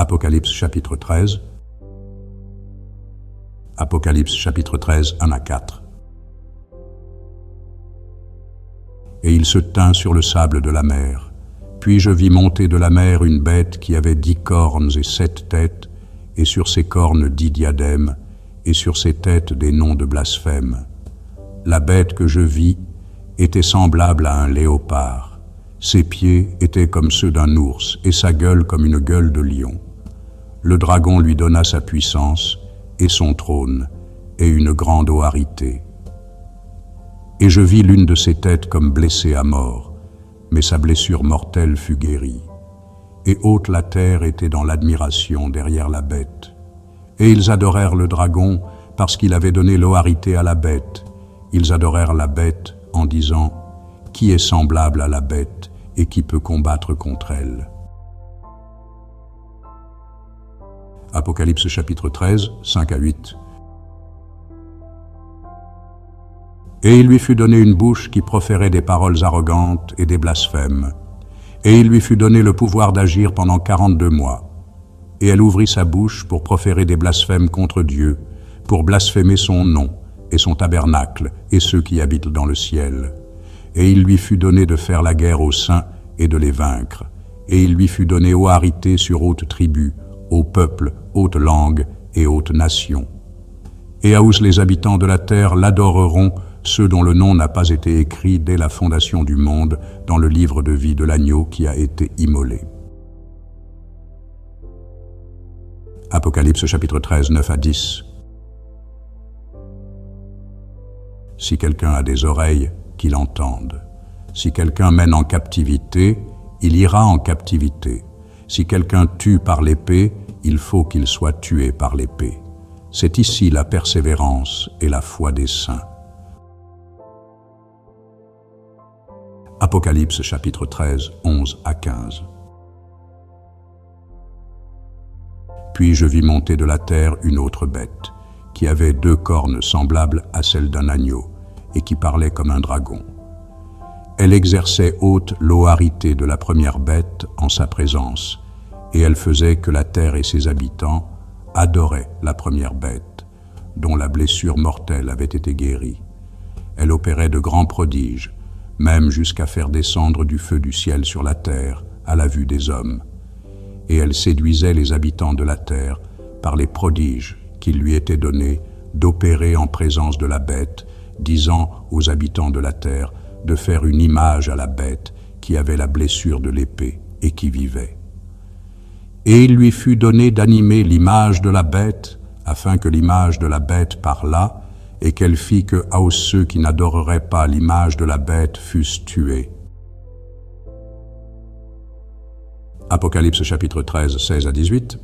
Apocalypse chapitre 13. Apocalypse chapitre 13, 1 à 4. Et il se tint sur le sable de la mer. Puis je vis monter de la mer une bête qui avait 10 cornes et 7 têtes, et sur ses cornes 10 diadèmes, et sur ses têtes des noms de blasphème. La bête que je vis était semblable à un léopard. Ses pieds étaient comme ceux d'un ours, et sa gueule comme une gueule de lion. Le dragon lui donna sa puissance, et son trône, et une grande autorité. Et je vis l'une de ses têtes comme blessée à mort, mais sa blessure mortelle fut guérie. Et haute la terre était dans l'admiration derrière la bête. Et ils adorèrent le dragon parce qu'il avait donné l'autorité à la bête. Ils adorèrent la bête en disant « Qui est semblable à la bête et qui peut combattre contre elle ?» Apocalypse chapitre 13, 5 à 8. Et il lui fut donné une bouche qui proférait des paroles arrogantes et des blasphèmes. Et il lui fut donné le pouvoir d'agir pendant 42 mois. Et elle ouvrit sa bouche pour proférer des blasphèmes contre Dieu, pour blasphémer son nom et son tabernacle et ceux qui habitent dans le ciel. Et il lui fut donné de faire la guerre aux saints et de les vaincre. Et il lui fut donné autorité sur haute tribu, aux peuples, haute langue et haute nation. Et à où les habitants de la terre l'adoreront, ceux dont le nom n'a pas été écrit dès la fondation du monde dans le livre de vie de l'agneau qui a été immolé. Apocalypse chapitre 13, 9 à 10. Si quelqu'un a des oreilles, qu'il entende. Si quelqu'un mène en captivité, il ira en captivité. Si quelqu'un tue par l'épée, il faut qu'il soit tué par l'épée. C'est ici la persévérance et la foi des saints. Apocalypse chapitre 13, 11 à 15. Puis je vis monter de la terre une autre bête, qui avait 2 cornes semblables à celles d'un agneau, et qui parlait comme un dragon. Elle exerçait haute l'autorité de la première bête en sa présence, et elle faisait que la terre et ses habitants adoraient la première bête, dont la blessure mortelle avait été guérie. Elle opérait de grands prodiges, même jusqu'à faire descendre du feu du ciel sur la terre à la vue des hommes. Et elle séduisait les habitants de la terre par les prodiges qu'il lui était donné d'opérer en présence de la bête, disant aux habitants de la terre de faire une image à la bête qui avait la blessure de l'épée et qui vivait. Et il lui fut donné d'animer l'image de la bête, afin que l'image de la bête parlât, et qu'elle fit que ceux qui n'adoreraient pas l'image de la bête fussent tués. Apocalypse chapitre 13, 16 à 18.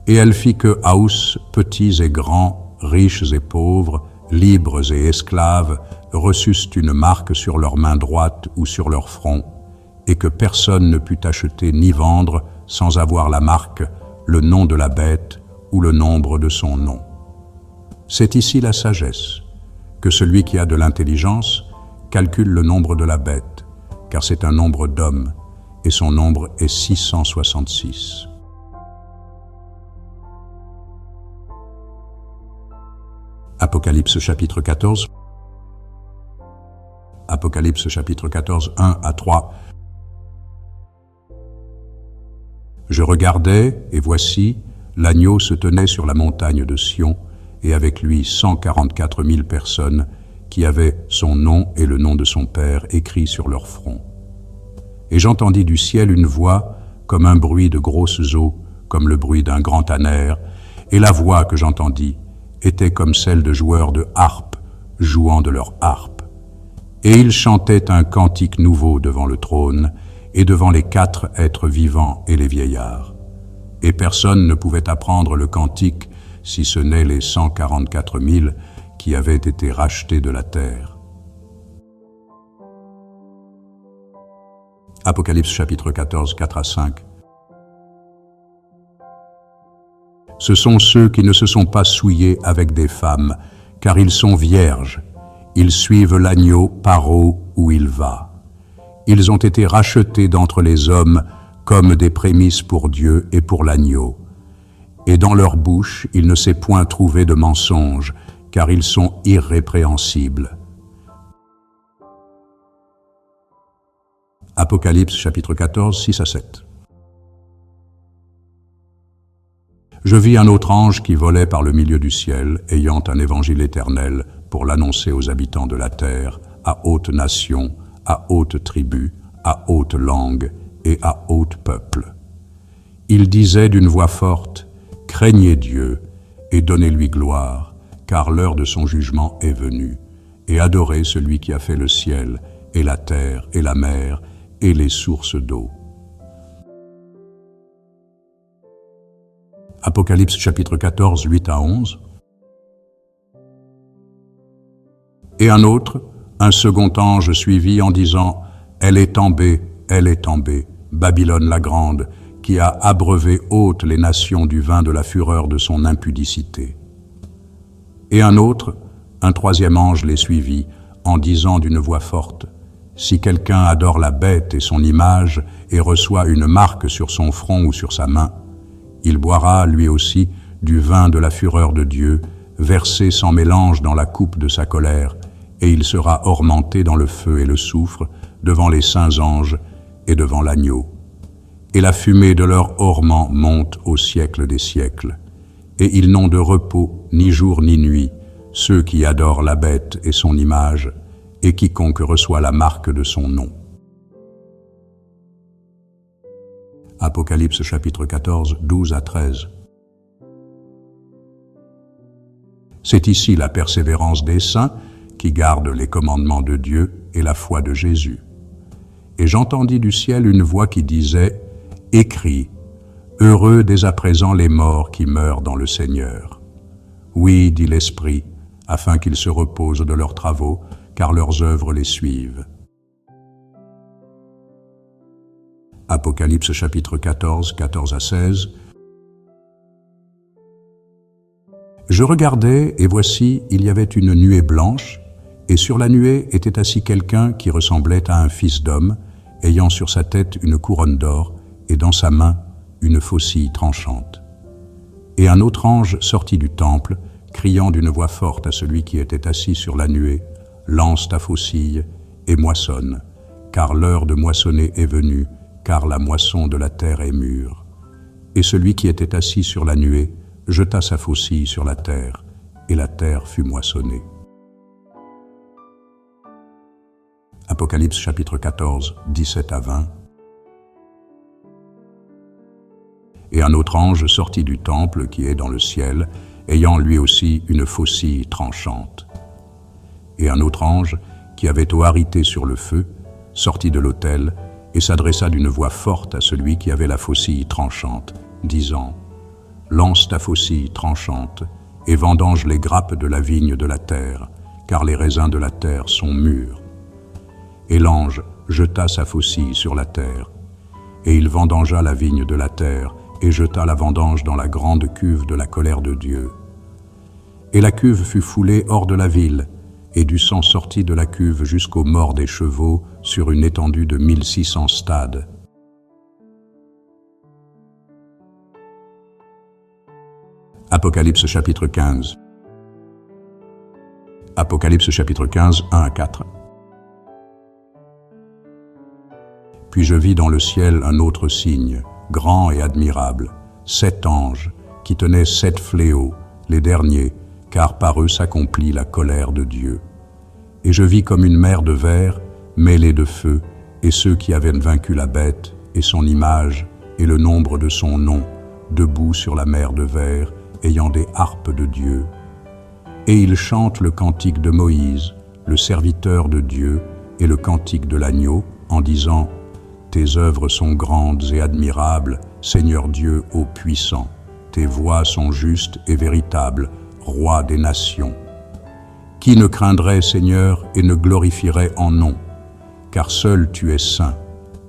Et elle fit que petits et grands, riches et pauvres, libres et esclaves, reçussent une marque sur leur main droite ou sur leur front, et que personne ne put acheter ni vendre sans avoir la marque, le nom de la bête ou le nombre de son nom. C'est ici la sagesse, que celui qui a de l'intelligence calcule le nombre de la bête, car c'est un nombre d'hommes, et son nombre est 666. Apocalypse chapitre 14. Apocalypse chapitre 14, 1 à 3. Je regardais, et voici, l'agneau se tenait sur la montagne de Sion, et avec lui 144 000 personnes qui avaient son nom et le nom de son Père écrits sur leur front. Et j'entendis du ciel une voix comme un bruit de grosses eaux, comme le bruit d'un grand tonnerre, et la voix que j'entendis était comme celle de joueurs de harpe jouant de leur harpe. Et ils chantaient un cantique nouveau devant le trône et devant les 4 êtres vivants et les vieillards. Et personne ne pouvait apprendre le cantique si ce n'est les 144 000 qui avaient été rachetés de la terre. Apocalypse chapitre 14, 4 à 5. Ce sont ceux qui ne se sont pas souillés avec des femmes, car ils sont vierges. Ils suivent l'agneau par où il va. Ils ont été rachetés d'entre les hommes comme des prémices pour Dieu et pour l'agneau. Et dans leur bouche, il ne s'est point trouvé de mensonge, car ils sont irrépréhensibles. Apocalypse chapitre 14, 6 à 7. Je vis un autre ange qui volait par le milieu du ciel, ayant un évangile éternel pour l'annoncer aux habitants de la terre, à haute nation, à haute tribu, à haute langue et à haute peuple. Il disait d'une voix forte, « Craignez Dieu et donnez-lui gloire, car l'heure de son jugement est venue, et adorez celui qui a fait le ciel et la terre et la mer et les sources d'eau. » Apocalypse chapitre 14, 8 à 11. Et un autre, un second ange suivit en disant, « Elle est tombée, Babylone la grande, qui a abreuvé haute les nations du vin de la fureur de son impudicité. » Et un autre, un troisième ange les suivit en disant d'une voix forte, « Si quelqu'un adore la bête et son image et reçoit une marque sur son front ou sur sa main, il boira, lui aussi, du vin de la fureur de Dieu, versé sans mélange dans la coupe de sa colère, et il sera ornementé dans le feu et le soufre, devant les saints anges et devant l'agneau. Et la fumée de leur ornement monte au siècle des siècles. Et ils n'ont de repos, ni jour ni nuit, ceux qui adorent la bête et son image, et quiconque reçoit la marque de son nom. Apocalypse chapitre 14, 12 à 13. C'est ici la persévérance des saints qui gardent les commandements de Dieu et la foi de Jésus. Et j'entendis du ciel une voix qui disait, « Écris, heureux dès à présent les morts qui meurent dans le Seigneur. Oui, dit l'Esprit, afin qu'ils se reposent de leurs travaux, car leurs œuvres les suivent. » Apocalypse chapitre 14, 14 à 16. Je regardais, et voici, il y avait une nuée blanche, et sur la nuée était assis quelqu'un qui ressemblait à un fils d'homme, ayant sur sa tête une couronne d'or, et dans sa main une faucille tranchante. Et un autre ange sortit du temple, criant d'une voix forte à celui qui était assis sur la nuée, « Lance ta faucille et moissonne, car l'heure de moissonner est venue, car la moisson de la terre est mûre. » Et celui qui était assis sur la nuée jeta sa faucille sur la terre, et la terre fut moissonnée. Apocalypse chapitre 14, 17 à 20. Et un autre ange sortit du temple qui est dans le ciel, ayant lui aussi une faucille tranchante. Et un autre ange, qui avait autorité sur le feu, sortit de l'autel et s'adressa d'une voix forte à celui qui avait la faucille tranchante, disant, « Lance ta faucille tranchante et vendange les grappes de la vigne de la terre, car les raisins de la terre sont mûrs. » Et l'ange jeta sa faucille sur la terre, et il vendangea la vigne de la terre, et jeta la vendange dans la grande cuve de la colère de Dieu. Et la cuve fut foulée hors de la ville, et du sang sortit de la cuve jusqu'aux morts des chevaux sur une étendue de 1600 stades. Apocalypse chapitre 15. Apocalypse chapitre 15, 1 à 4. Puis je vis dans le ciel un autre signe, grand et admirable, 7 anges, qui tenaient 7 fléaux, les derniers, car par eux s'accomplit la colère de Dieu. Et je vis comme une mer de verre, mêlée de feu, et ceux qui avaient vaincu la bête, et son image, et le nombre de son nom, debout sur la mer de verre, ayant des harpes de Dieu. Et ils chantent le cantique de Moïse, le serviteur de Dieu, et le cantique de l'agneau, en disant, « Tes œuvres sont grandes et admirables, Seigneur Dieu ô puissant. Tes voies sont justes et véritables, Roi des nations. Qui ne craindrait, Seigneur, et ne glorifierait en nom? Car seul tu es saint,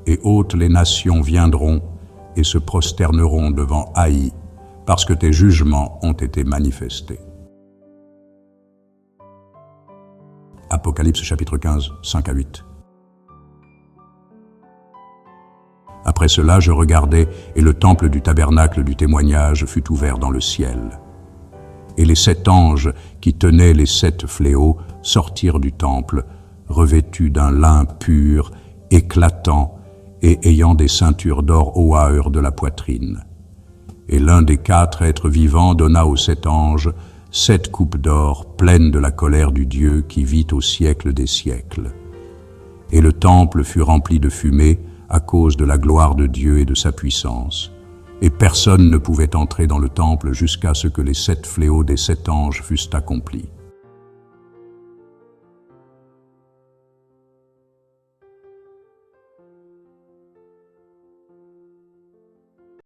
et hautes les nations viendront et se prosterneront devant Haï, parce que tes jugements ont été manifestés. » Apocalypse chapitre 15, 5 à 8. Après cela, je regardai, et le temple du tabernacle du témoignage fut ouvert dans le ciel. Et les 7 anges qui tenaient les 7 fléaux sortirent du temple, revêtus d'un lin pur, éclatant, et ayant des ceintures d'or aux haeurs de la poitrine. Et l'un des 4 êtres vivants donna aux 7 anges 7 coupes d'or pleines de la colère du Dieu qui vit au siècle des siècles. Et le temple fut rempli de fumée à cause de la gloire de Dieu et de sa puissance. Et personne ne pouvait entrer dans le temple jusqu'à ce que les 7 fléaux des 7 anges fussent accomplis.